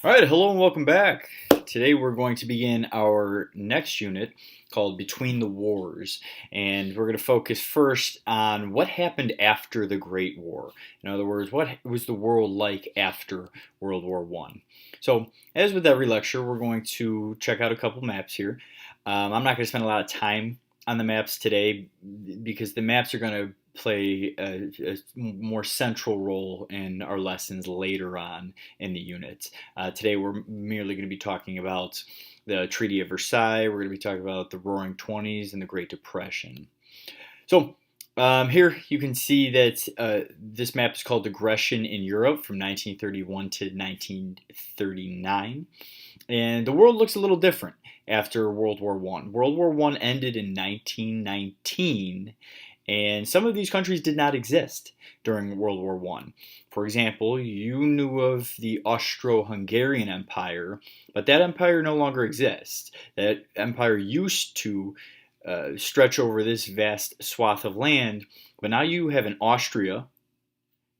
All right, hello and welcome back. Today we're going to begin our next unit called Between the Wars, and we're going to focus first on what happened after the Great War. In other words, what was the world like after World War One? So, as with every lecture, we're going to check out a couple maps here. I'm not going to spend a lot of time on the maps today because the maps are going to play a more central role in our lessons later on in the unit. Today we're merely going to be talking about the Treaty of Versailles. We're going to be talking about the Roaring Twenties and the Great Depression. So here you can see that this map is called Aggression in Europe from 1931 to 1939. And the world looks a little different after World War One. World War One ended in 1919, and some of these countries did not exist during World War One. For example, you knew of the Austro-Hungarian Empire, but that empire no longer exists. That empire used to stretch over this vast swath of land, but now you have an Austria,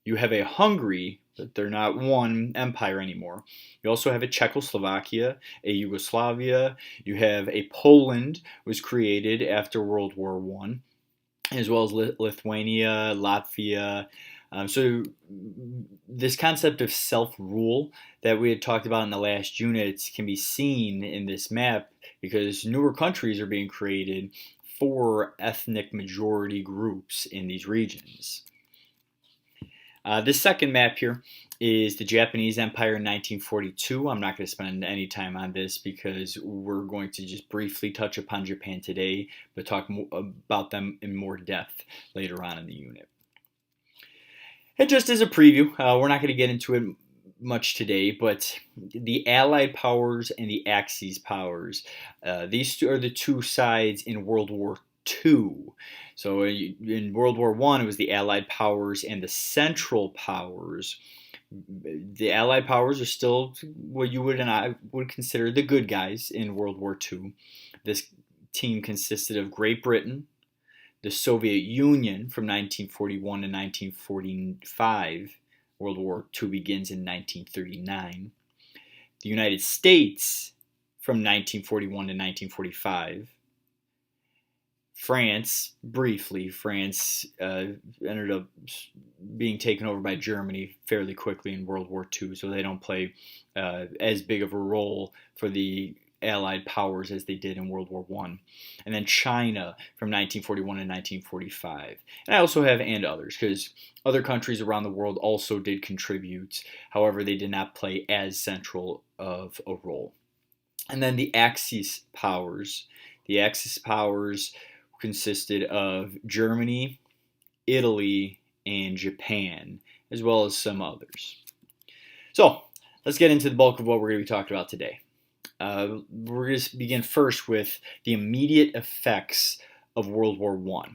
you have a Hungary, but they're not one empire anymore. You also have a Czechoslovakia, a Yugoslavia. You have a Poland was created after World War One, as well as Lithuania, Latvia. So this concept of self-rule that we had talked about in the last units can be seen in this map because newer countries are being created for ethnic majority groups in these regions. This second map here is the Japanese Empire in 1942. I'm not going to spend any time on this because we're going to just briefly touch upon Japan today, but talk about them in more depth later on in the unit. And just as a preview, we're not going to get into it much today, but the Allied powers and the Axis powers, these two are the two sides in World War II. So in World War One, it was the Allied powers and the Central powers. The Allied powers are still what you would and I would consider the good guys in World War II. This team consisted of Great Britain, the Soviet Union from 1941 to 1945. World War II begins in 1939. The United States from 1941 to 1945. France, briefly, France ended up being taken over by Germany fairly quickly in World War II, so they don't play as big of a role for the Allied powers as they did in World War I. And then China from 1941 to 1945. And I also have and others, because other countries around the world also did contribute. However, they did not play as central of a role. And then the Axis powers. The Axis powers consisted of Germany, Italy, and Japan, as well as some others. So let's get into the bulk of what we're going to be talking about today. We're going to begin first with the immediate effects of World War I.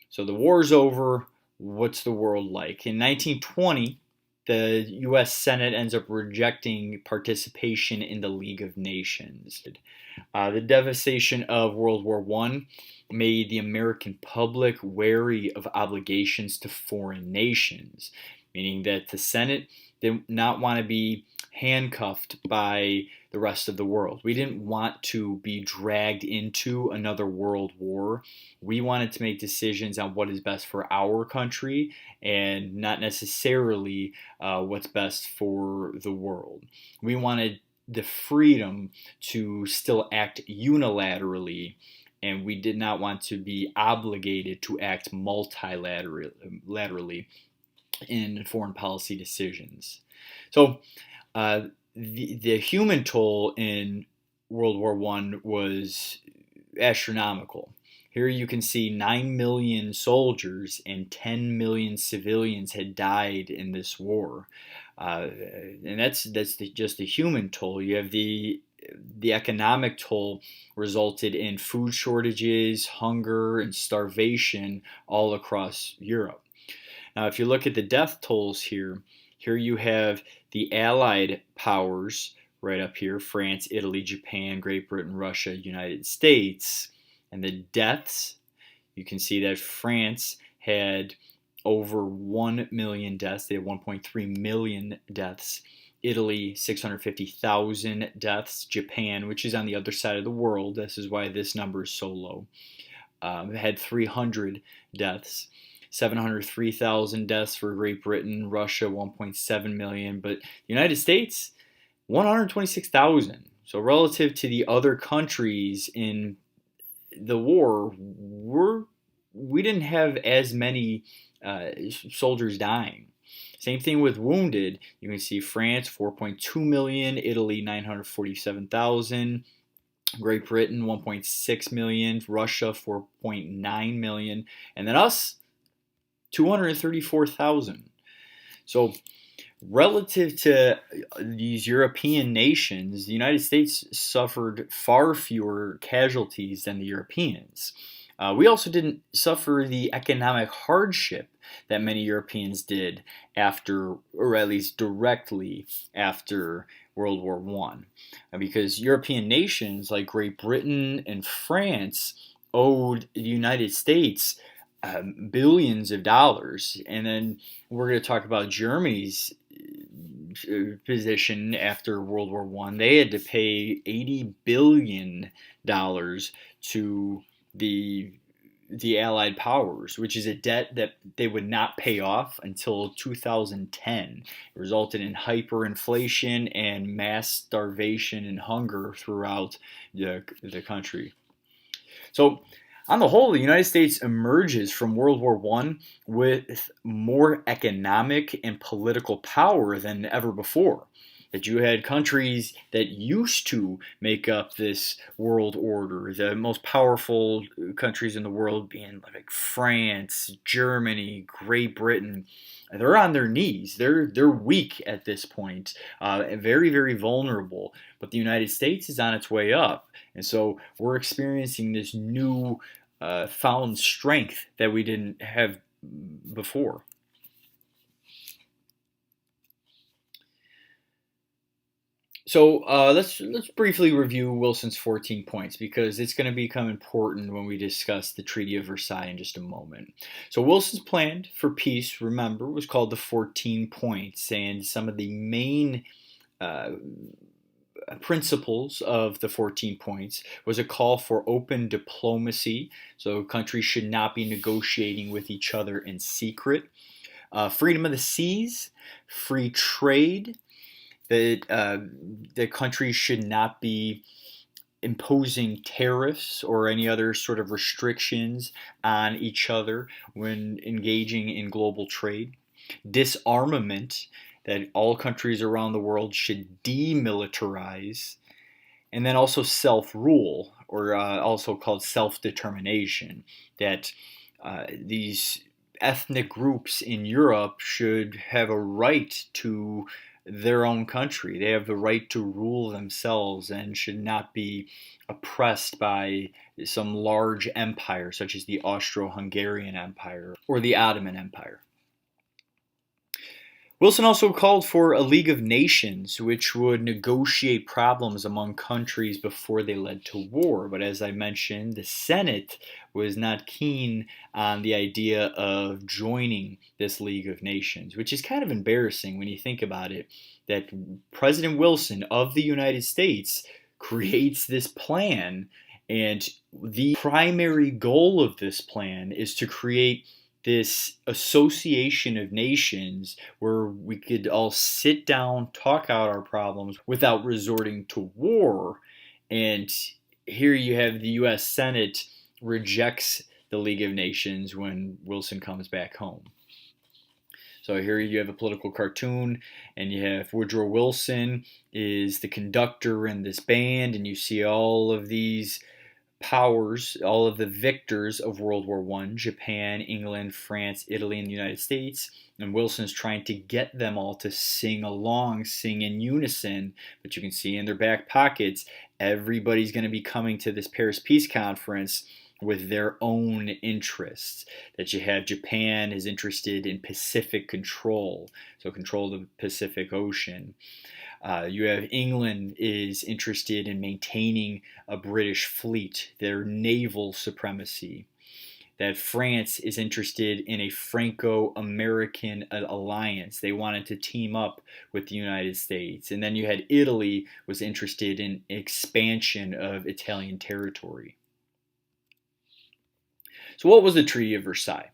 So the war's over. What's the world like? In 1920, the U.S. Senate ends up rejecting participation in the League of Nations. The devastation of World War I made the American public wary of obligations to foreign nations, meaning that the Senate did not want to be handcuffed by the rest of the world. We didn't want to be dragged into another world war. We wanted to make decisions on what is best for our country and not necessarily what's best for the world. We wanted the freedom to still act unilaterally, and we did not want to be obligated to act multilaterally in foreign policy decisions. So the human toll in World War I was astronomical. Here you can see 9 million soldiers and 10 million civilians had died in this war. And that's just the human toll. You have the economic toll resulted in food shortages, hunger, and starvation all across Europe. Now, if you look at the death tolls here you have the Allied powers right up here, France, Italy, Japan, Great Britain, Russia, United States. And the deaths, you can see that France had over 1 million deaths. They had 1.3 million deaths. Italy, 650,000 deaths. Japan, which is on the other side of the world, this is why this number is so low, had 300 deaths. 703,000 deaths for Great Britain, Russia 1.7 million, but the United States 126,000. So relative to the other countries in the war, we didn't have as many soldiers dying. Same thing with wounded. You can see France 4.2 million, Italy 947,000, Great Britain 1.6 million, Russia 4.9 million, and then us 234,000. So relative to these European nations, the United States suffered far fewer casualties than the Europeans. We also didn't suffer the economic hardship that many Europeans did after, or at least directly after, World War One, because European nations like Great Britain and France owed the United States billions of dollars. And then we're going to talk about Germany's position after World War One. They had to pay $80 billion to the Allied powers, which is a debt that they would not pay off until 2010. It resulted in hyperinflation and mass starvation and hunger throughout the country. So, on the whole, the United States emerges from World War One with more economic and political power than ever before. That you had countries that used to make up this world order, the most powerful countries in the world being like France, Germany, Great Britain. They're on their knees. They're weak at this point, very, very vulnerable. But the United States is on its way up. And so we're experiencing this new found strength that we didn't have before. So let's briefly review Wilson's 14 points because it's going to become important when we discuss the Treaty of Versailles in just a moment. So Wilson's plan for peace, remember, was called the 14 points, and some of the main principles of the 14 points was a call for open diplomacy, so countries should not be negotiating with each other in secret, freedom of the seas, free trade, that the countries should not be imposing tariffs or any other sort of restrictions on each other when engaging in global trade. Disarmament, that all countries around the world should demilitarize. And then also self-rule, or also called self-determination, that these ethnic groups in Europe should have a right to their own country. They have the right to rule themselves and should not be oppressed by some large empire such as the Austro-Hungarian Empire or the Ottoman Empire. Wilson also called for a League of Nations, which would negotiate problems among countries before they led to war. But as I mentioned, the Senate was not keen on the idea of joining this League of Nations, which is kind of embarrassing when you think about it, that President Wilson of the United States creates this plan, and the primary goal of this plan is to create this association of nations where we could all sit down, talk out our problems without resorting to war. And here you have the US Senate rejects the League of Nations when Wilson comes back home. So here you have a political cartoon, and you have Woodrow Wilson is the conductor in this band, and you see all of these powers, all of the victors of World War I, Japan, England, France, Italy, and the United States. And Wilson's trying to get them all to sing along, sing in unison. But you can see in their back pockets, everybody's going to be coming to this Paris Peace Conference with their own interests. That you have Japan is interested in Pacific control, so control of the Pacific Ocean. You have England is interested in maintaining a British fleet, their naval supremacy. that France is interested in a Franco-American alliance. They wanted to team up with the United States. And then you had Italy was interested in expansion of Italian territory. So what was the Treaty of Versailles?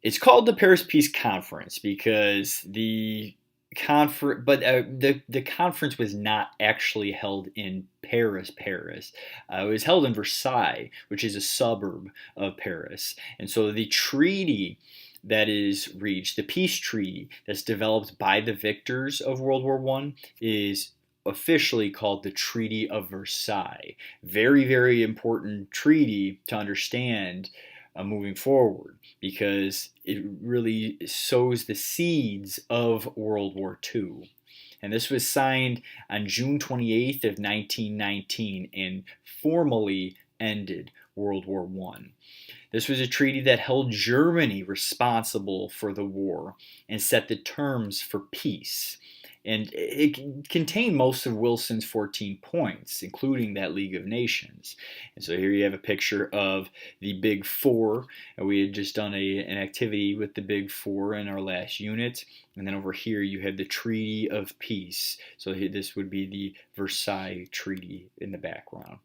It's called the Paris Peace Conference because the conference was not actually held in Paris. It was held in Versailles, which is a suburb of Paris. And so the treaty that is reached, the peace treaty that's developed by the victors of World War I, is officially called the Treaty of Versailles. Very, very important treaty to understand moving forward, because it really sows the seeds of World War II. And this was signed on June 28th of 1919 and formally ended World War I. This was a treaty that held Germany responsible for the war and set the terms for peace. And it contained most of Wilson's 14 points, including that League of Nations. And so here you have a picture of the Big Four. We had just done an activity with the Big Four in our last unit. And then over here you have the Treaty of Peace. So this would be the Versailles Treaty in the background.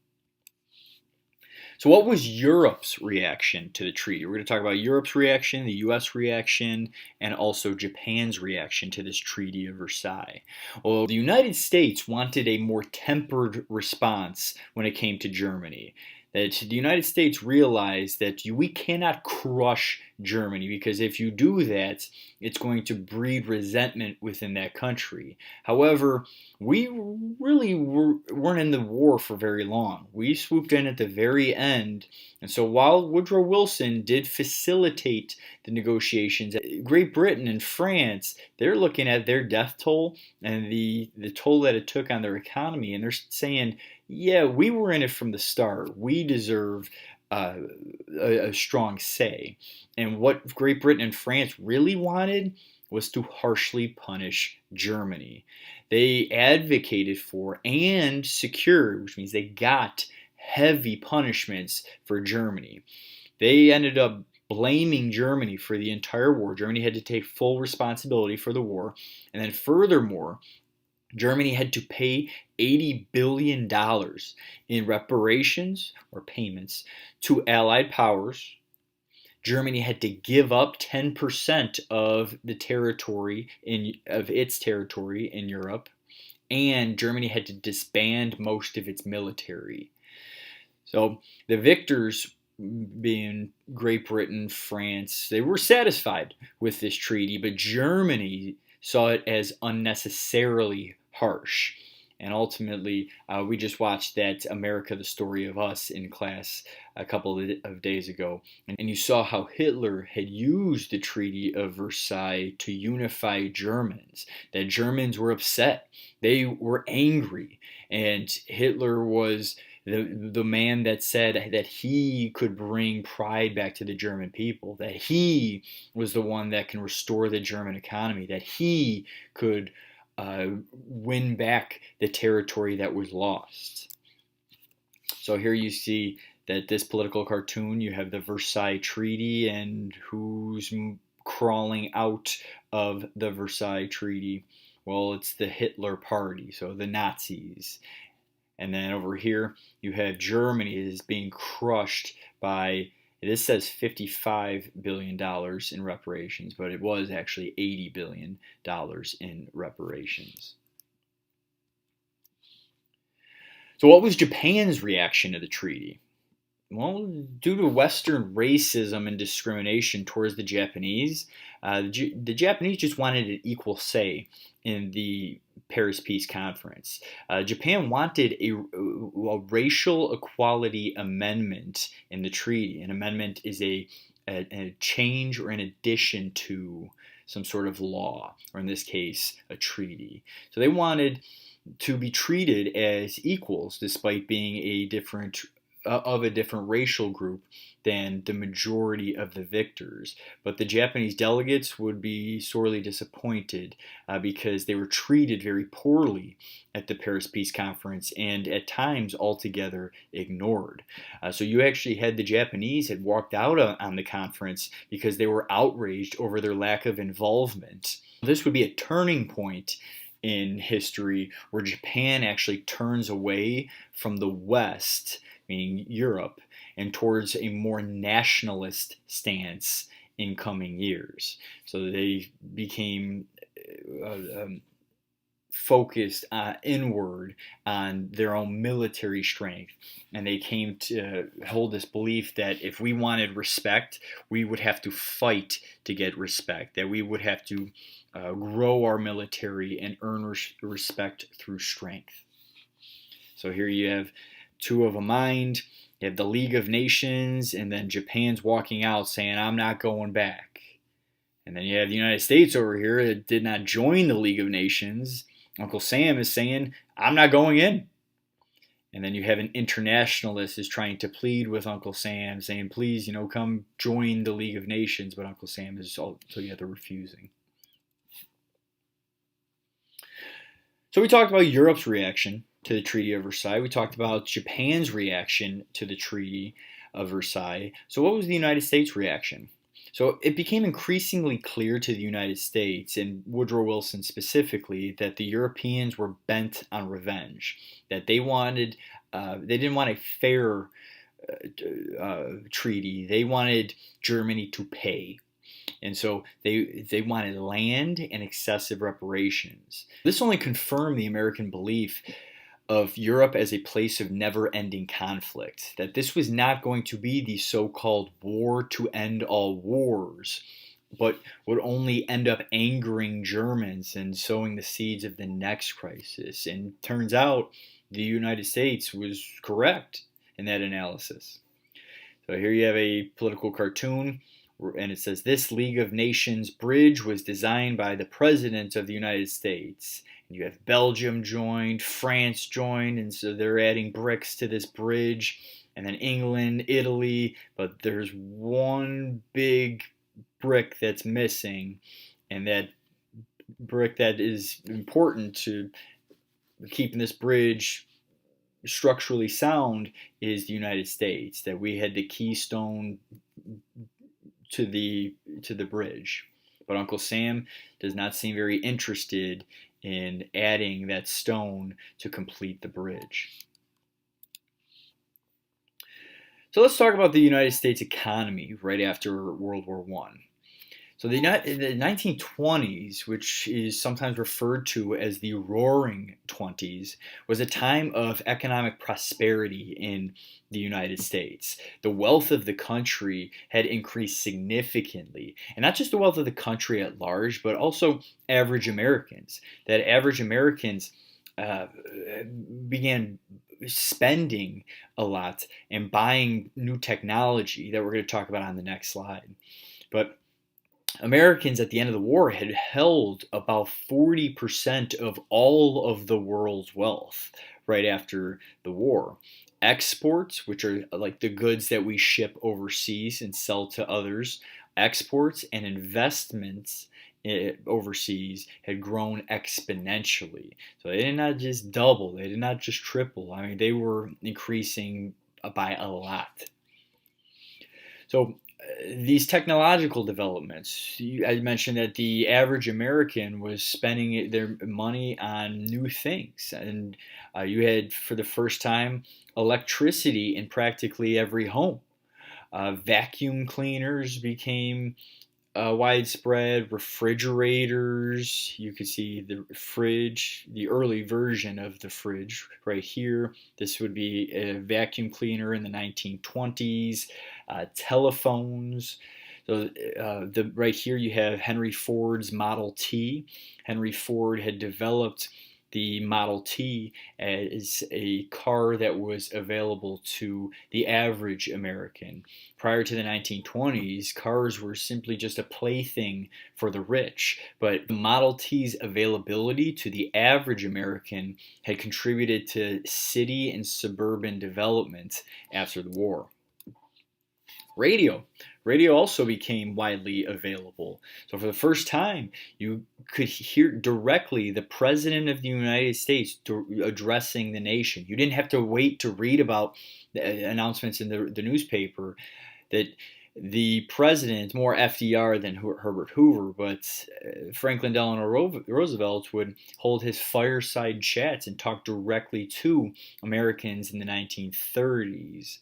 So what was Europe's reaction to the treaty? We're going to talk about Europe's reaction, the U.S. reaction, and also Japan's reaction to this Treaty of Versailles. Well, the United States wanted a more tempered response when it came to Germany. That the United States realized that we cannot crush Germany, because if you do that, it's going to breed resentment within that country. However, we really weren't in the war for very long. We swooped in at the very end. And so while Woodrow Wilson did facilitate the negotiations, Great Britain and France, they're looking at their death toll and the toll that it took on their economy. And they're saying, yeah, we were in it from the start. We deserve a strong say. And what Great Britain and France really wanted was to harshly punish Germany. They advocated for and secured, which means they got heavy punishments for Germany. They ended up blaming Germany for the entire war. Germany had to take full responsibility for the war. And then furthermore, Germany had to pay $80 billion in reparations or payments to Allied powers. Germany had to give up 10% of the territory of its territory in Europe, and Germany had to disband most of its military. So the victors, being Great Britain, France, they were satisfied with this treaty, but Germany saw it as unnecessarily harsh. And ultimately, we just watched that America, the Story of Us in class a couple of days ago. And you saw how Hitler had used the Treaty of Versailles to unify Germans. That Germans were upset. They were angry. And Hitler was the man that said that he could bring pride back to the German people, that he was the one that can restore the German economy, that he could win back the territory that was lost. So here you see that this political cartoon, you have the Versailles Treaty, and who's crawling out of the Versailles Treaty? Well, it's the Hitler Party, so the Nazis. And then over here, you have Germany is being crushed by, this says $55 billion in reparations, but it was actually $80 billion in reparations. So what was Japan's reaction to the treaty? Well, due to Western racism and discrimination towards the Japanese, the Japanese just wanted an equal say in the Paris Peace Conference. Japan wanted a racial equality amendment in the treaty. An amendment is a change or an addition to some sort of law, or in this case, a treaty. So they wanted to be treated as equals despite being a different of a different racial group than the majority of the victors. But the Japanese delegates would be sorely disappointed because they were treated very poorly at the Paris Peace Conference and at times altogether ignored. So you actually had the Japanese had walked out on the conference because they were outraged over their lack of involvement. This would be a turning point in history where Japan actually turns away from the West, meaning Europe, and towards a more nationalist stance in coming years. So they became focused inward on their own military strength, and they came to hold this belief that if we wanted respect, we would have to fight to get respect, that we would have to grow our military and earn respect through strength. So here you have two of a mind. You have the League of Nations, and then Japan's walking out saying, I'm not going back. And then you have the United States over here that did not join the League of Nations. Uncle Sam is saying, I'm not going in. And then you have an internationalist is trying to plead with Uncle Sam, saying, please, come join the League of Nations. But Uncle Sam is altogether refusing. So we talked about Europe's reaction to the Treaty of Versailles. We talked about Japan's reaction to the Treaty of Versailles. So what was the United States' reaction? So it became increasingly clear to the United States, and Woodrow Wilson specifically, that the Europeans were bent on revenge, that they didn't want a fair treaty. They wanted Germany to pay. And so they wanted land and excessive reparations. This only confirmed the American belief of Europe as a place of never-ending conflict, that this was not going to be the so-called war to end all wars, but would only end up angering Germans and sowing the seeds of the next crisis. And turns out the United States was correct in that analysis. So here you have a political cartoon, and it says, this League of Nations bridge was designed by the President of the United States. And you have Belgium joined, France joined, and so they're adding bricks to this bridge. And then England, Italy, but there's one big brick that's missing, and that brick that is important to keeping this bridge structurally sound is the United States, that we had the keystone to the bridge. But Uncle Sam does not seem very interested in adding that stone to complete the bridge. So let's talk about the United States economy right after World War I. So the 1920s, which is sometimes referred to as the Roaring Twenties, was a time of economic prosperity in the United States. The wealth of the country had increased significantly, and not just the wealth of the country at large, but also average Americans. That average Americans began spending a lot and buying new technology that we're going to talk about on the next slide. But Americans at the end of the war had held about 40% of all of the world's wealth right after the war. Exports, which are like the goods that we ship overseas and sell to others, exports and investments overseas had grown exponentially. So they did not just double, they did not just triple. I mean, they were increasing by a lot. So these technological developments, I mentioned that the average American was spending their money on new things. And you had, for the first time, electricity in practically every home. Vacuum cleaners became widespread, refrigerators. You could see the fridge, the early version of the fridge right here. This would be a vacuum cleaner in the 1920s. Telephones. So right here you have Henry Ford's Model T. Henry Ford had developed the Model T as a car that was available to the average American. Prior to the 1920s, cars were simply just a plaything for the rich, but the Model T's availability to the average American had contributed to city and suburban development after the war. Radio. Radio also became widely available. So for the first time, you could hear directly the President of the United States addressing the nation. You didn't have to wait to read about the announcements in the newspaper that the president, more FDR than Herbert Hoover, but Franklin Delano Roosevelt would hold his fireside chats and talk directly to Americans in the 1930s.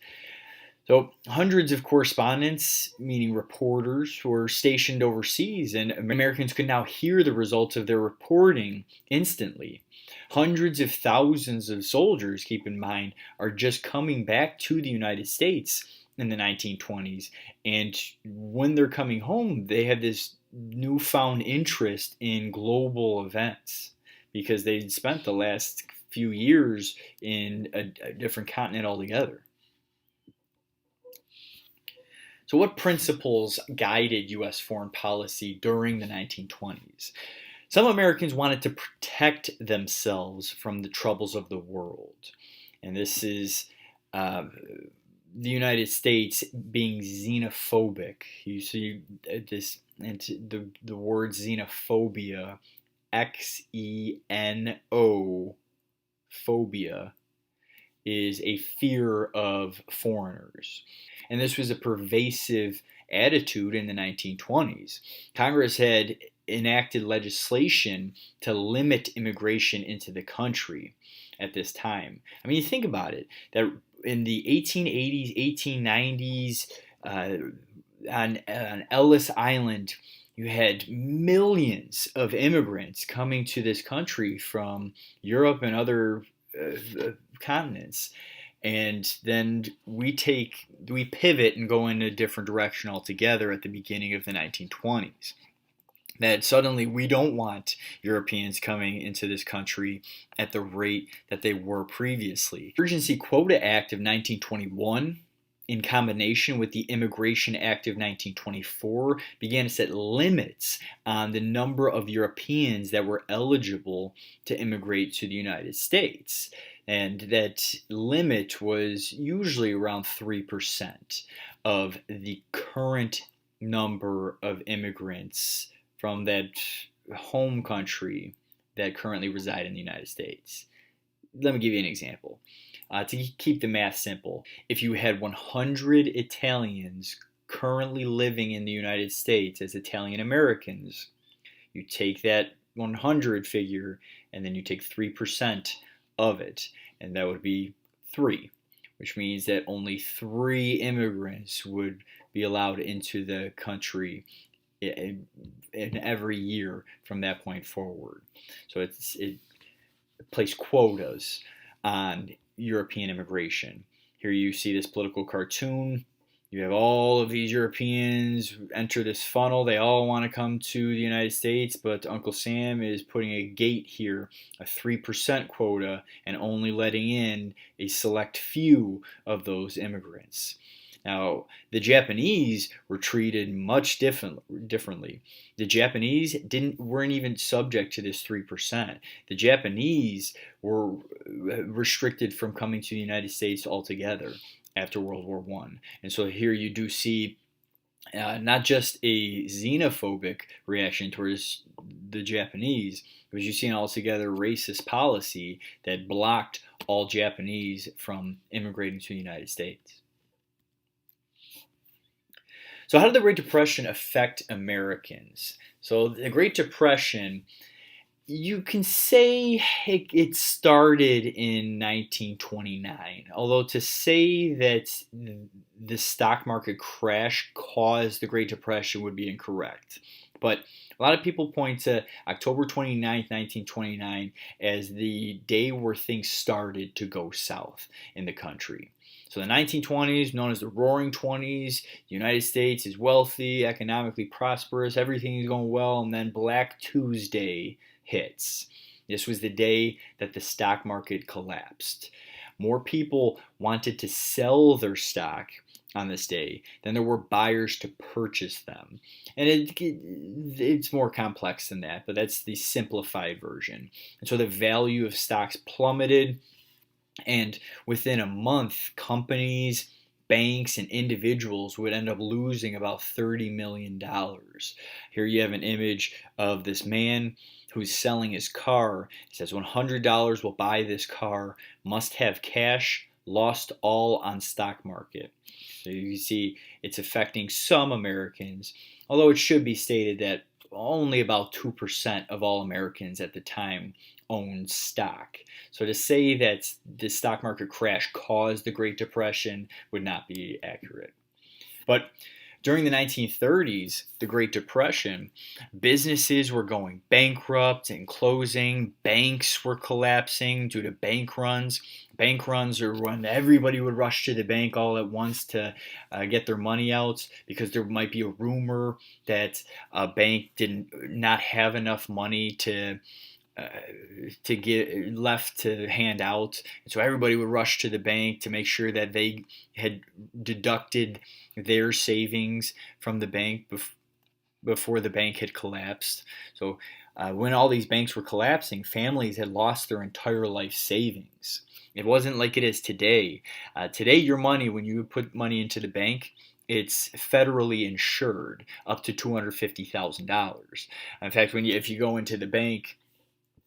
So hundreds of correspondents, meaning reporters, were stationed overseas, and Americans could now hear the results of their reporting instantly. Hundreds of thousands of soldiers, keep in mind, are just coming back to the United States in the 1920s, and when they're coming home, they have this newfound interest in global events because they'd spent the last few years in a different continent altogether. So what principles guided U.S. foreign policy during the 1920s? Some Americans wanted to protect themselves from the troubles of the world. And this is the United States being xenophobic. You see this, the word xenophobia, Xeno, phobia, is a fear of foreigners. And this was a pervasive attitude in the 1920s. Congress had enacted legislation to limit immigration into the country at this time. I mean, you think about it, that in the 1880s, 1890s, on Ellis Island, you had millions of immigrants coming to this country from Europe and other continents. And then we pivot and go in a different direction altogether at the beginning of the 1920s. That suddenly we don't want Europeans coming into this country at the rate that they were previously. The Emergency Quota Act of 1921, in combination with the Immigration Act of 1924, began to set limits on the number of Europeans that were eligible to immigrate to the United States. And that limit was usually around 3% of the current number of immigrants from that home country that currently reside in the United States. Let me give you an example. To keep the math simple, if you had 100 Italians currently living in the United States as Italian Americans, you take that 100 figure and then you take 3% of it, and that would be 3, which means that only 3 immigrants would be allowed into the country in every year from that point forward. So it placed quotas on European immigration. Here you see this political cartoon. You have all of these Europeans enter this funnel. They all want to come to the United States, but Uncle Sam is putting a gate here, a 3% quota, and only letting in a select few of those immigrants. Now, the Japanese were treated much differently. The Japanese weren't even subject to this 3%. The Japanese were restricted from coming to the United States altogether after World War I. And so here you do see not just a xenophobic reaction towards the Japanese, but you see an altogether racist policy that blocked all Japanese from immigrating to the United States. So how did the Great Depression affect Americans? So the Great Depression, you can say it started in 1929, although to say that the stock market crash caused the Great Depression would be incorrect. But a lot of people point to October 29th, 1929 as the day where things started to go south in the country. So the 1920s, known as the Roaring Twenties, the United States is wealthy, economically prosperous, everything is going well, and then Black Tuesday hits. This was the day that the stock market collapsed. More people wanted to sell their stock on this day than there were buyers to purchase them. And it's more complex than that, but that's the simplified version. And so the value of stocks plummeted, and within a month, companies, banks, and individuals would end up losing about $30 million. Here you have an image of this man who's selling his car. He says $100 will buy this car, must have cash, lost all on stock market. So you see it's affecting some Americans, although it should be stated that only about 2% of all Americans at the time owned stock. So to say that the stock market crash caused the Great Depression would not be accurate. But during the 1930s, the Great Depression, businesses were going bankrupt and closing. Banks were collapsing due to bank runs. Bank runs are when everybody would rush to the bank all at once to get their money out because there might be a rumor that a bank did not have enough money to get left to hand out. And so everybody would rush to the bank to make sure that they had deducted their savings from the bank before the bank had collapsed. So when all these banks were collapsing, families had lost their entire life savings. It wasn't like it is today. Today, your money, when you put money into the bank, it's federally insured up to $250,000. In fact, if you go into the bank,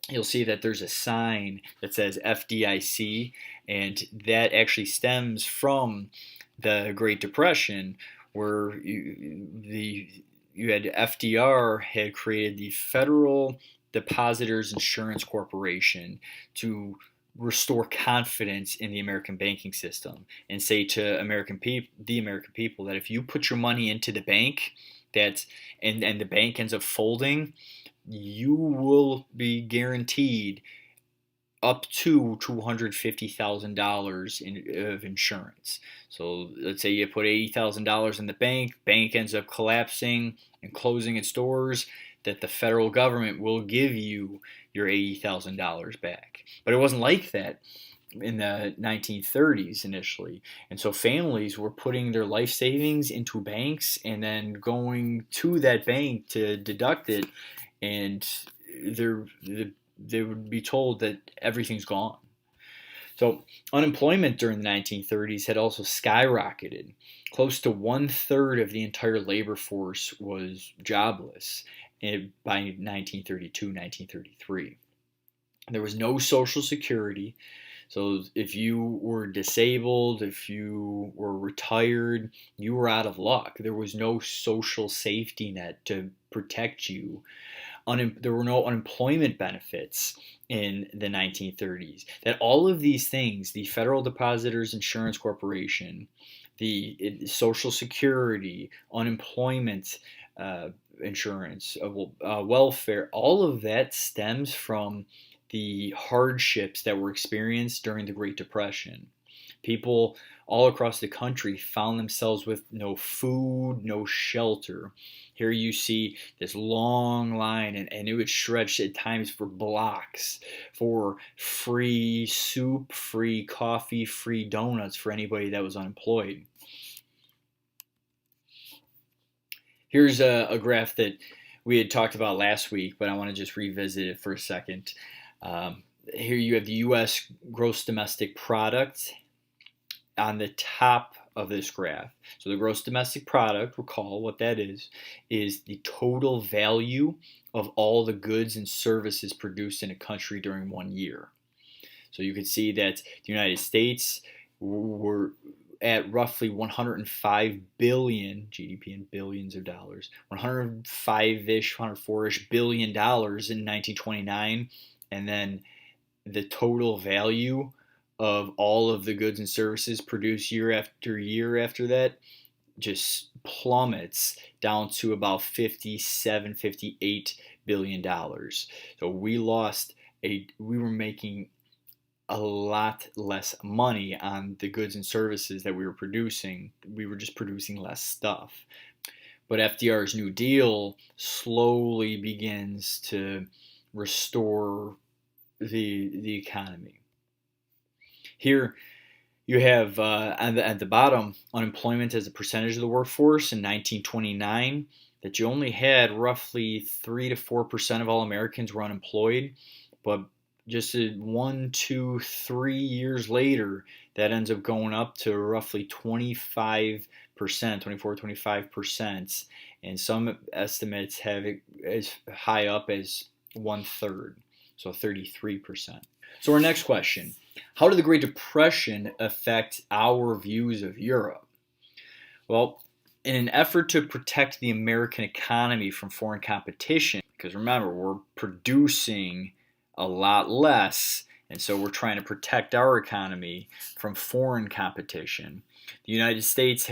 you'll see that there's a sign that says FDIC, and that actually stems from the Great Depression, where you had FDR had created the Federal Depositors Insurance Corporation to restore confidence in the American banking system and say to the American people that if you put your money into the bank and the bank ends up folding, you will be guaranteed up to $250,000 of insurance. So let's say you put $80,000 in the bank ends up collapsing and closing its doors, that the federal government will give you your $80,000 back. But it wasn't like that in the 1930s initially. And so families were putting their life savings into banks and then going to that bank to deduct it, and they would be told that everything's gone. So unemployment during the 1930s had also skyrocketed. Close to 1/3 of the entire labor force was jobless by 1932, 1933. There was no Social Security. So if you were disabled, if you were retired, you were out of luck. There was no social safety net to protect you. There were no unemployment benefits in the 1930s. That all of these things, the Federal Depositors Insurance Corporation, the Social Security, unemployment insurance, welfare, all of that stems from the hardships that were experienced during the Great Depression. People all across the country found themselves with no food, no shelter. Here you see this long line, and it would stretch at times for blocks for free soup, free coffee, free donuts for anybody that was unemployed. Here's a graph that we had talked about last week, but I want to just revisit it for a second. Here you have the U.S. gross domestic product on the top of this graph. So the gross domestic product, recall what that is the total value of all the goods and services produced in a country during 1 year. So you can see that the United States were at roughly 105 billion, GDP in billions of dollars, 105-ish, 104-ish billion dollars in 1929, and then the total value of all of the goods and services produced year after that just plummets down to about 57, 58 billion dollars. So we were making a lot less money on the goods and services that we were producing. We were just producing less stuff. But FDR's New Deal slowly begins to restore the economy. Here you have at the bottom unemployment as a percentage of the workforce in 1929, that you only had roughly 3 to 4% of all Americans were unemployed, but just 1, 2, 3 years later, that ends up going up to roughly 25%, 24, 25%, and some estimates have it as high up as 1/3, so 33%. So our next question, how did the Great Depression affect our views of Europe? Well, in an effort to protect the American economy from foreign competition, because remember, we're producing a lot less, and so we're trying to protect our economy from foreign competition, the United States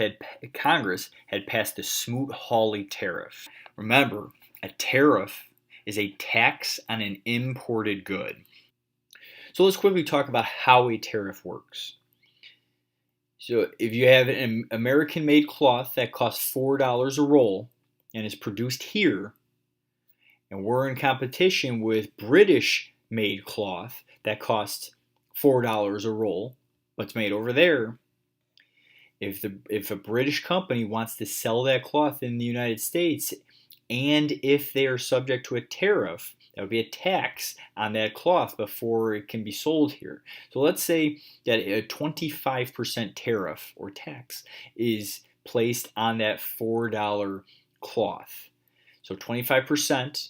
Congress had passed the Smoot-Hawley tariff. Remember, a tariff is a tax on an imported good. So let's quickly talk about how a tariff works. So if you have an American-made cloth that costs $4 a roll and is produced here, and we're in competition with British-made cloth that costs $4 a roll, but it's made over there, if a British company wants to sell that cloth in the United States, and if they are subject to a tariff, that would be a tax on that cloth before it can be sold here. So let's say that a 25% tariff or tax is placed on that $4 cloth. So 25%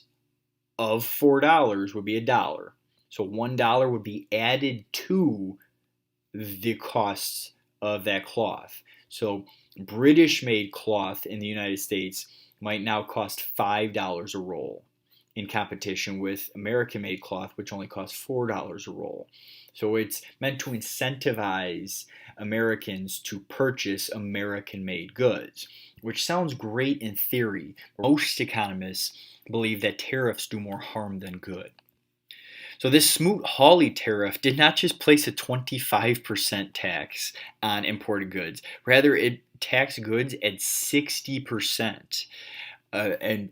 of $4 would be $1. So $1 would be added to the costs of that cloth. So British-made cloth in the United States might now cost $5 a roll, in competition with American-made cloth, which only costs $4 a roll. So it's meant to incentivize Americans to purchase American-made goods, which sounds great in theory. Most economists believe that tariffs do more harm than good. So this Smoot-Hawley tariff did not just place a 25% tax on imported goods. Rather, it taxed goods at 60%. And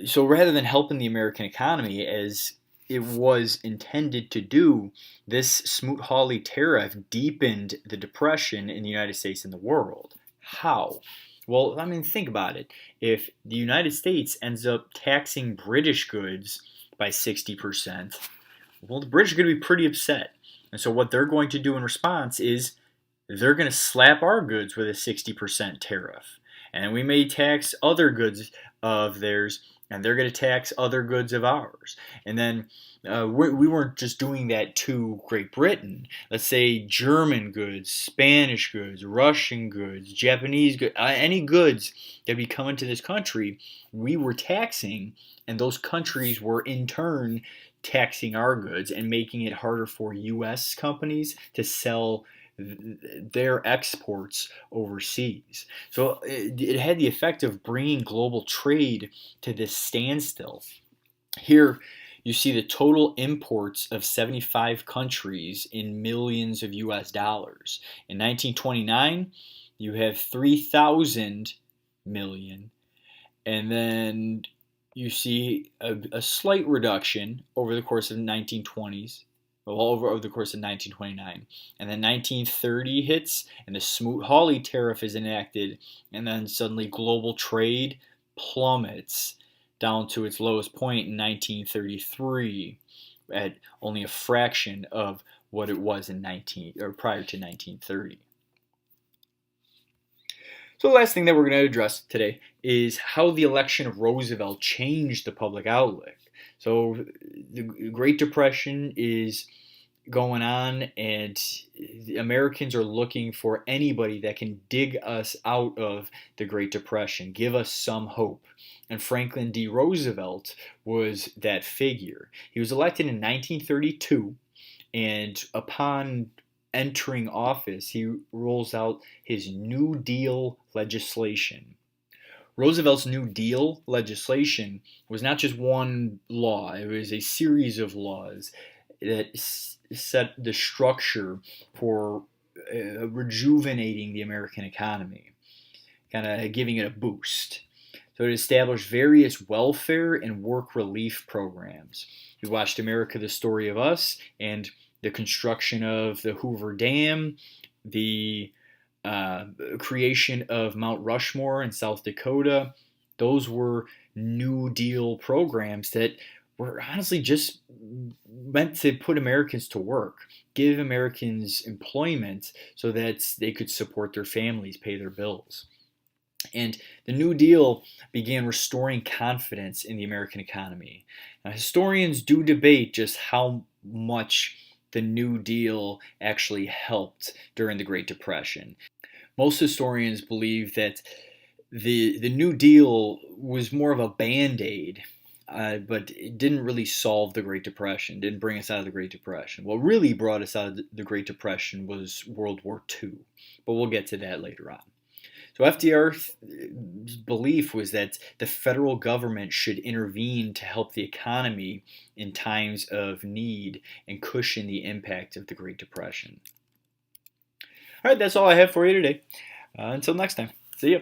so rather than helping the American economy as it was intended to do, this Smoot-Hawley tariff deepened the depression in the United States and the world. How? Well, I mean, think about it. If the United States ends up taxing British goods by 60%, well, the British are going to be pretty upset. And so what they're going to do in response is they're going to slap our goods with a 60% tariff. And we may tax other goods of theirs, and they're going to tax other goods of ours. And then we weren't just doing that to Great Britain. Let's say German goods, Spanish goods, Russian goods, Japanese goods, any goods that be coming to this country, we were taxing, and those countries were in turn taxing our goods and making it harder for U.S. companies to sell their exports overseas. So it had the effect of bringing global trade to this standstill. Here you see the total imports of 75 countries in millions of US dollars. In 1929, you have 3,000 million, and then you see a slight reduction over the course of the 1920s. Over the course of 1929. And then 1930 hits, and the Smoot-Hawley tariff is enacted, and then suddenly global trade plummets down to its lowest point in 1933 at only a fraction of what it was prior to 1930. So the last thing that we're going to address today is how the election of Roosevelt changed the public outlook. So the Great Depression is going on, and the Americans are looking for anybody that can dig us out of the Great Depression, give us some hope. And Franklin D. Roosevelt was that figure. He was elected in 1932, and upon entering office, he rolls out his New Deal legislation. Roosevelt's New Deal legislation was not just one law, it was a series of laws that set the structure for rejuvenating the American economy, kind of giving it a boost. So it established various welfare and work relief programs. We watched America, the Story of Us, and the construction of the Hoover Dam, the creation of Mount Rushmore in South Dakota. Those were New Deal programs that were honestly just meant to put Americans to work, give Americans employment so that they could support their families, pay their bills. And the New Deal began restoring confidence in the American economy. Now, historians do debate just how much the New Deal actually helped during the Great Depression. Most historians believe that the New Deal was more of a band-aid, but it didn't really solve the Great Depression, didn't bring us out of the Great Depression. What really brought us out of the Great Depression was World War II, but we'll get to that later on. So FDR's belief was that the federal government should intervene to help the economy in times of need and cushion the impact of the Great Depression. All right, that's all I have for you today. Until next time, see ya.